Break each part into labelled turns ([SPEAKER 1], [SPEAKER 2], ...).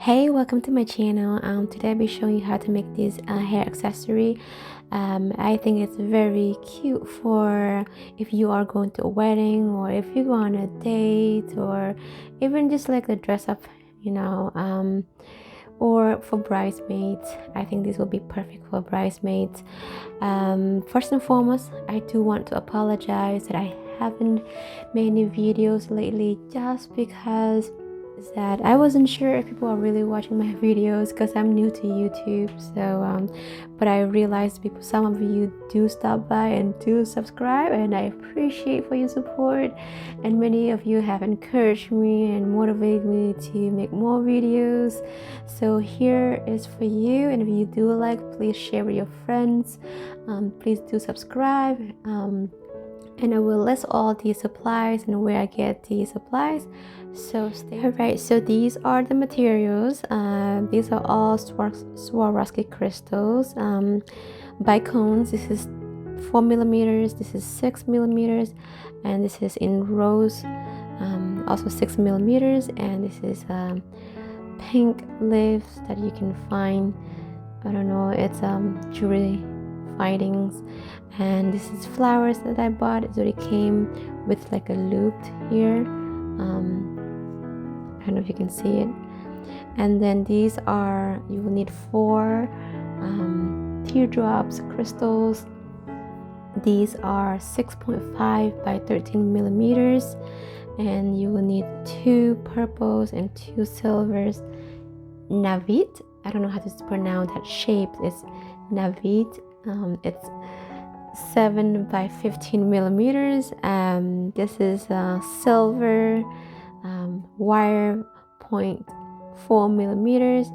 [SPEAKER 1] Hey, welcome to my channel. Today I'll be showing you how to make this hair accessory. I think it's very cute for if you are going to a wedding or if you go on a date or even just like a dress up, or for bridesmaids. I think this will be perfect for bridesmaids. First and foremost, I do want to apologize that I haven't made any videos lately just because that I wasn't sure if people are really watching my videos because I'm new to YouTube. But I realized some of you do stop by and do subscribe, and I appreciate for your support. And many of you have encouraged me and motivated me to make more videos. So here is for you. And if you do like, please share with your friends. Please do subscribe. And I will list all the supplies and where I get the supplies. So alright, so these are the materials. These are all Swarovski crystals. Bicones. This is 4 millimeters. This is 6 millimeters, and this is in rose. Also 6 millimeters, and this is pink leaves that you can find. I don't know. It's jewelry findings. And this is flowers that I bought. It already came with like a loop here. I don't know if you can see it. And then these are, you will need 4 teardrops crystals. These are 6.5 by 13 millimeters, and you will need 2 purples and 2 silvers. Navette, I don't know how to pronounce that shape. It's Navette. It's 7 by 15 millimeters. This is silver wire 0.4 millimeters.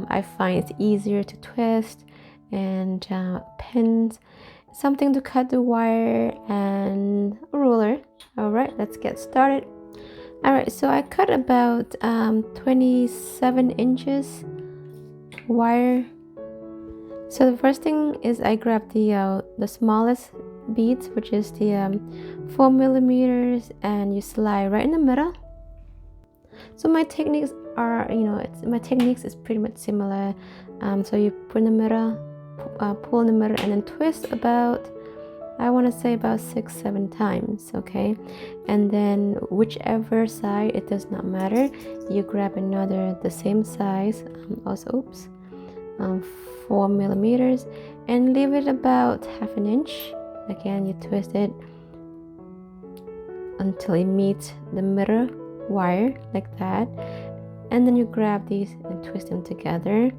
[SPEAKER 1] I find it's easier to twist, and pins, something to cut the wire, and a ruler. All right, let's get started. All right, so I cut about 27 inches wire. So the first thing is I grab the smallest beads, which is the 4 millimeters, and you slide right in the middle. So my techniques are, my techniques is pretty much similar. So you put in the middle, pull in the middle, and then twist about, I want to say about 6-7 times, okay? And then whichever side, it does not matter. You grab another the same size, also 4 millimeters, and leave it about half an inch. Again, you twist it until it meets the middle wire like that, and then you grab these and twist them together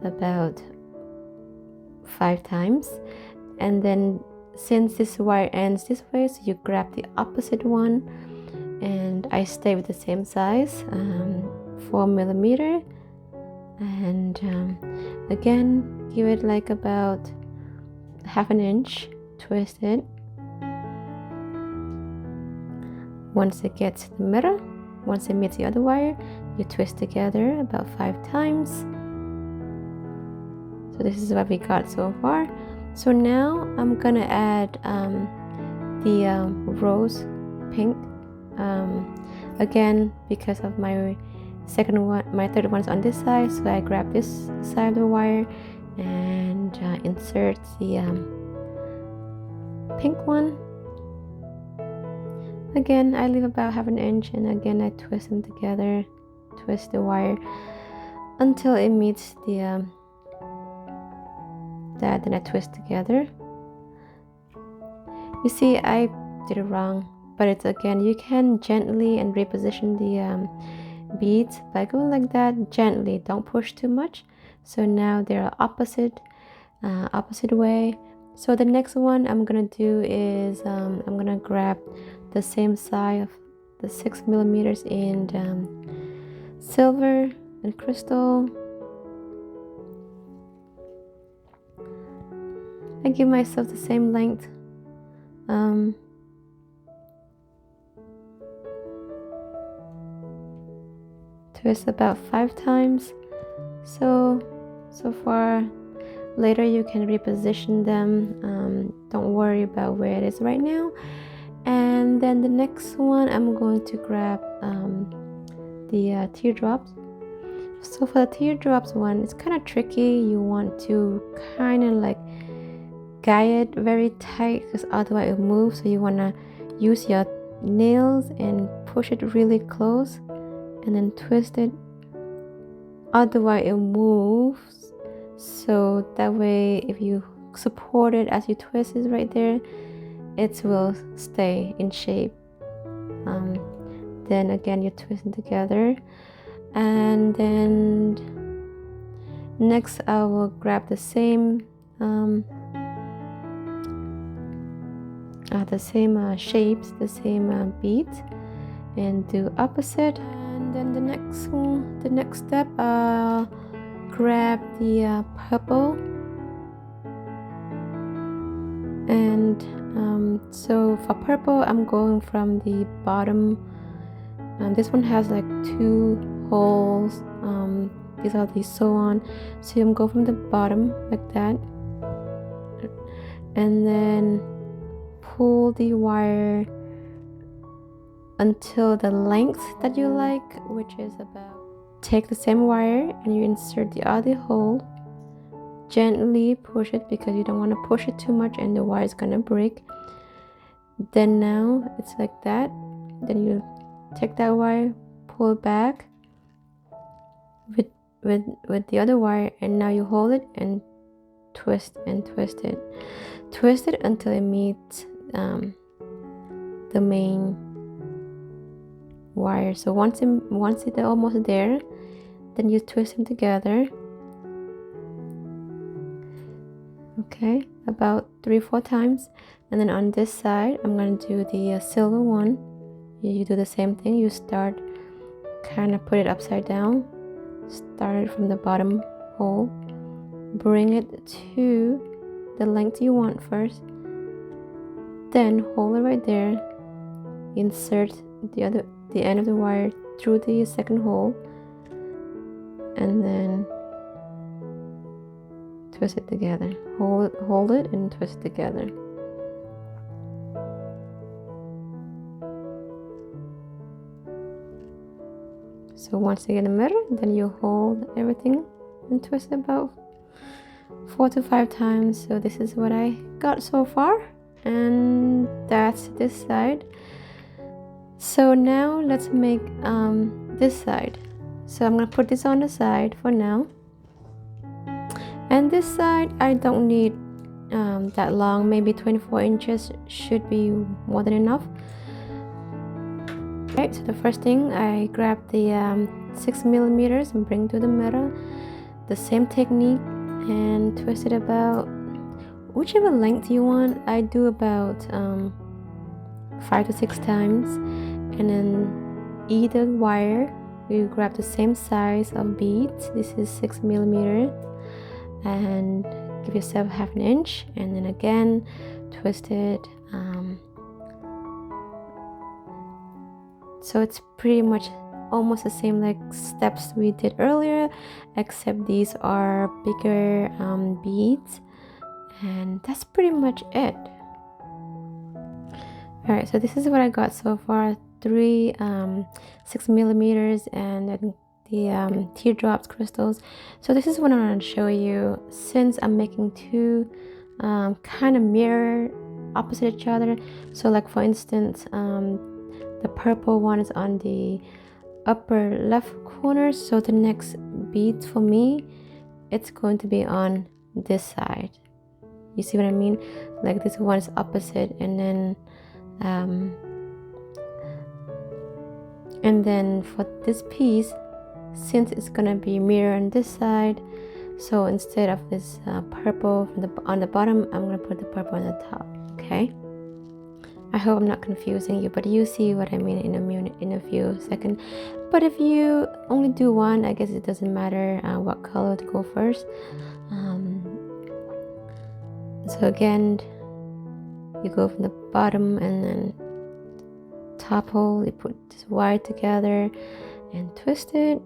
[SPEAKER 1] about 5 times. And then since this wire ends this way, so you grab the opposite one, and I stay with the same size, 4 millimeter, and again give it like about half an inch, twist it. Once it gets to the middle, once it meets the other wire, you twist together about 5 times. So this is what we got so far. So now I'm gonna add the rose pink. Again, because of my third one is on this side, so I grab this side of the wire and insert the pink one. Again, I leave about half an inch, and again I twist them together, twist the wire until it meets the that, then I twist together. You see, I did it wrong, but it's, again, you can gently and reposition the beads by going like that gently. Don't push too much. So now they're opposite way. So the next one I'm gonna do is I'm gonna grab the same size of the 6 millimeters in silver and crystal. I give myself the same length. Twist about 5 times. So far. Later you can reposition them. Don't worry about where it is right now. And then the next one, I'm going to grab the teardrops. So for the teardrops one, it's kind of tricky. You want to kind of like guide it very tight because otherwise it moves. So you want to use your nails and push it really close and then twist it, otherwise it moves. So that way if you support it as you twist it right there, it will stay in shape. Then again you twist them together, and then next I will grab the same shapes, the same beads, and do opposite. And then the next step, I'll grab the purple, and so for purple I'm going from the bottom. This one has like 2 holes. These are the sew on, so I'm going from the bottom like that, and then pull the wire until the length that you like, which is about. Take the same wire and you insert the other hole. Gently push it because you don't want to push it too much and the wire is gonna break. Then now it's like that. Then you take that wire, pull it back with the other wire, and now you hold it and twist it. Twist it until it meets the main wire. So once it's almost there, then you twist them together. Okay, about 3-4 times. And then on this side I'm going to do the silver one. You do the same thing. You start, kind of put it upside down, start it from the bottom hole, bring it to the length you want first, then hold it right there, insert the end of the wire through the second hole, and then twist it together. Hold it and twist it together. So once you get a mirror, then you hold everything and twist it about 4 to 5 times. So this is what I got so far, and that's this side. So now let's make this side. So I'm gonna put this on the side for now, and this side I don't need that long. Maybe 24 inches should be more than enough. Right, so the first thing, I grab the 6mm and bring to the middle. The same technique, and twist it about whichever length you want. I do about 5 to 6 times, and then either wire you grab the same size of beads. This is 6mm, and give yourself half an inch, and then again twist it. So it's pretty much almost the same like steps we did earlier, except these are bigger beads, and that's pretty much it. Alright, so this is what I got so far. 3 6mm, and then the teardrops crystals. So this is what I want to show you. Since I'm making 2 kind of mirror opposite each other, so like for instance, the purple one is on the upper left corner, so the next bead for me, it's going to be on this side. You see what I mean? Like this one is opposite, and then for this piece, since it's gonna be mirror on this side, so instead of this purple on the bottom, I'm gonna put the purple on the top. Okay, I hope I'm not confusing you, but you see what I mean in a few seconds. But if you only do one, I guess it doesn't matter what color to go first. So again, you go from the bottom, and then top hole, you put this wire together and twist it.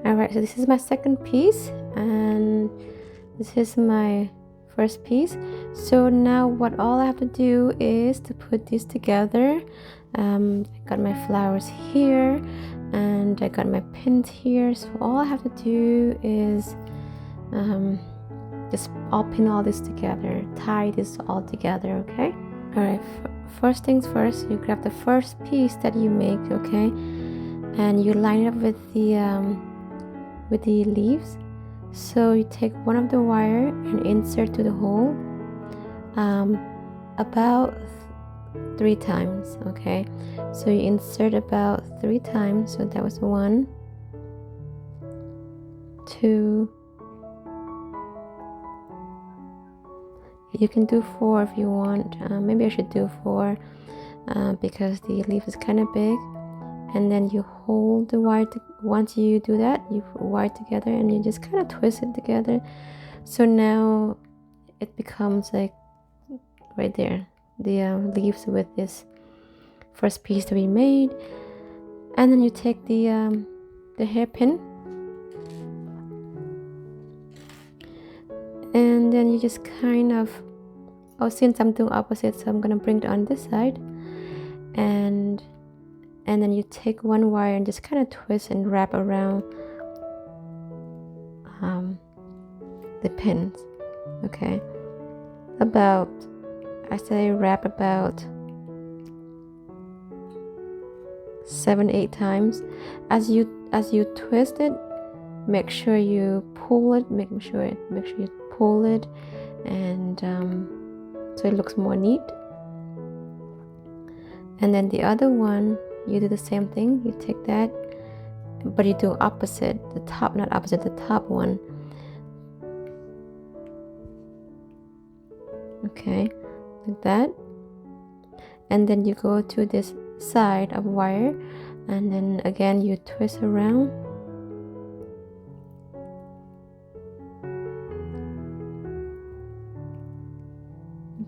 [SPEAKER 1] Alright, so this is my second piece, and this is my first piece. So now what all I have to do is to put these together. I got my flowers here and I got my pins here, so all I have to do is just all pin all this together, tie this all together. Okay, all right, first things first, you grab the first piece that you make, okay, and you line it up with the leaves. So you take one of the wire and insert to the hole about 3 times. Okay, so you insert about 3 times. So that was 1, 2, you can do 4 if you want. Maybe I should do 4 because the leaf is kind of big. And then you hold the wire once you do that, you put wire together and you just kind of twist it together. So now it becomes like right there, the leaves with this first piece that we made. And then you take the hairpin and then you just kind of, since I'm doing opposite, so I'm gonna bring it on this side, and then you take one wire and just kind of twist and wrap around the pins. Okay, about, I say wrap about 7-8 times. As you twist it, make sure you pull it, make sure you pull it, and so it looks more neat. And then the other one, you do the same thing. You take that, but you do opposite, the top, not opposite, the top one. Okay, like that. And then you go to this side of wire, and then again you twist around.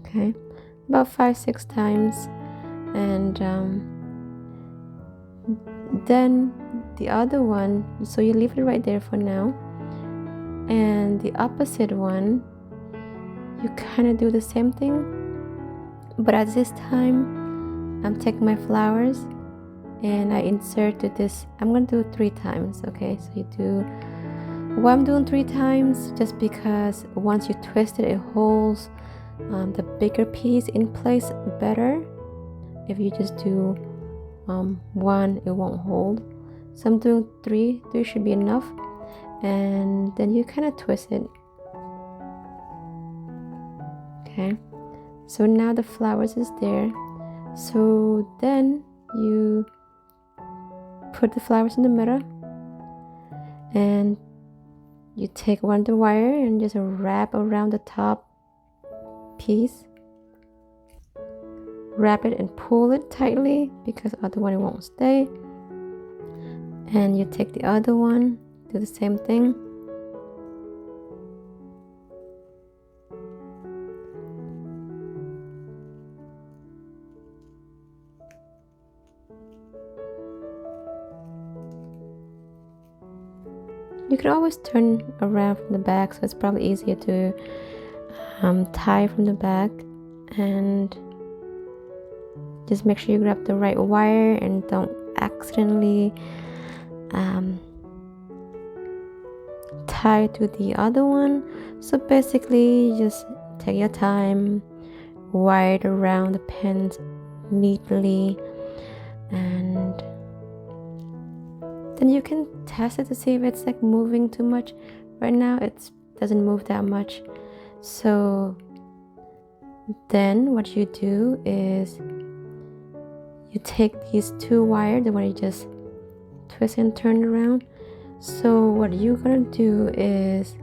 [SPEAKER 1] Okay, about 5-6 times. And then the other one, so you leave it right there for now, and the opposite one you kind of do the same thing, but at this time I'm taking my flowers and I inserted this. I'm gonna do it 3 times. Okay, so you do, why I'm doing 3 times, just because once you twist it, it holds the bigger piece in place better. If you just do 1, it won't hold. So I'm doing 3 should be enough. And then you kind of twist it. Okay, so now the flowers is there. So then you put the flowers in the middle, and you take one of the wire and just wrap around the top piece. Wrap it and pull it tightly, because otherwise it won't stay. And you take the other one, do the same thing. You can always turn around from the back, so it's probably easier to tie from the back. And just make sure you grab the right wire and don't accidentally tie to the other one. So basically, just take your time, wire it around the pins neatly, and then you can test it to see if it's like moving too much. Right now it doesn't move that much. So then what you do is you take these 2 wires, the one you just twist and turn around. So what you're gonna do is,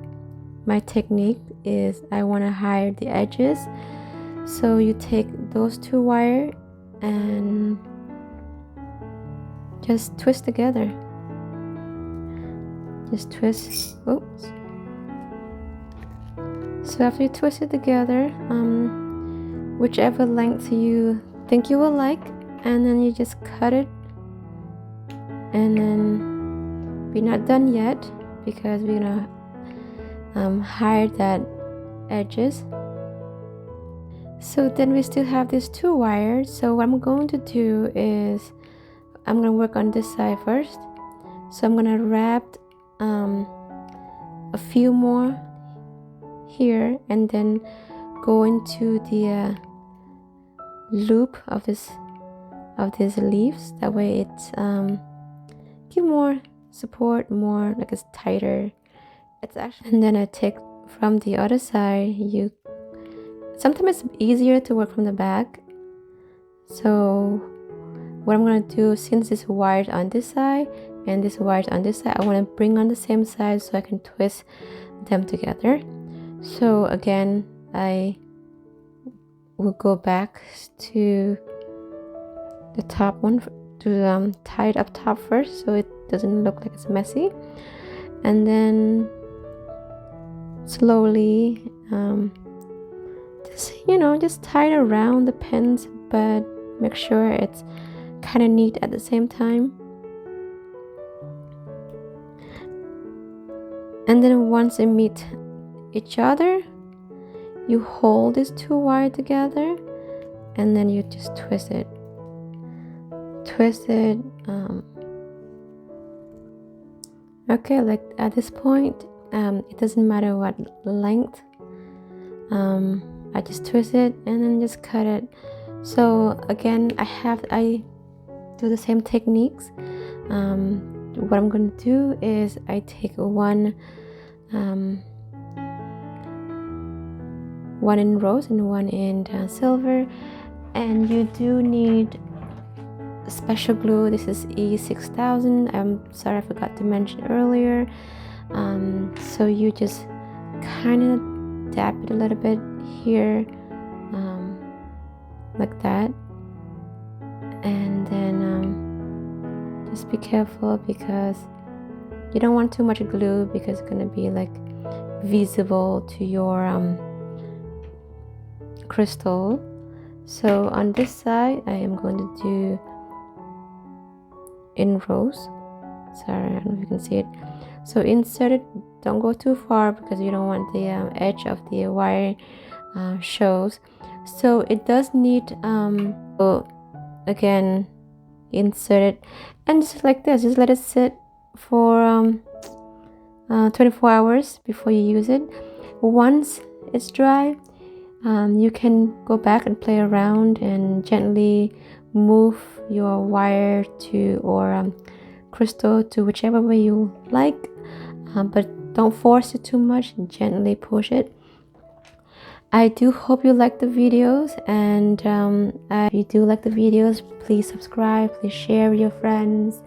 [SPEAKER 1] my technique is, I want to hide the edges. So you take those 2 wires and just twist together. Just twist. Oops. So after you twist it together, whichever length you think you will like, and then you just cut it. And then we're not done yet, because we're gonna hide that edges. So then we still have these 2 wires. So what I'm going to do is I'm going to work on this side first. So I'm going to wrap a few more here and then go into the loop of these leaves. That way it's give more support, more like it's tighter. It's actually, and then I take from the other side. Sometimes it's easier to work from the back. So what I'm gonna do, since this wired on this side and this wired on this side, I want to bring on the same side so I can twist them together. So again, I will go back to the top one to tie it up top first so it doesn't look like it's messy, and then slowly just tie it around the pins, but make sure it's kind of neat at the same time. And then once they meet each other, you hold these 2 wires together and then you just twist it. Okay, like at this point, it doesn't matter what length. I just twist it and then just cut it. So again, I do the same techniques. What I'm going to do is I take one in rose and one in silver, and you do need special glue. This is E6000. I'm sorry I forgot to mention earlier. So you just kind of dab it a little bit here, like that, and then just be careful because you don't want too much glue because it's going to be like visible to your crystal. So on this side I am going to do in rose. Sorry, I don't know if you can see it. So insert it, don't go too far because you don't want the edge of the wire shows. So it does need so again, insert it and just like this, just let it sit for 24 hours before you use it. Once it's dry, you can go back and play around and gently move your wire to or crystal to whichever way you like, but don't force it too much, gently push it. I do hope you like the videos, and if you do like the videos, please subscribe, please share with your friends.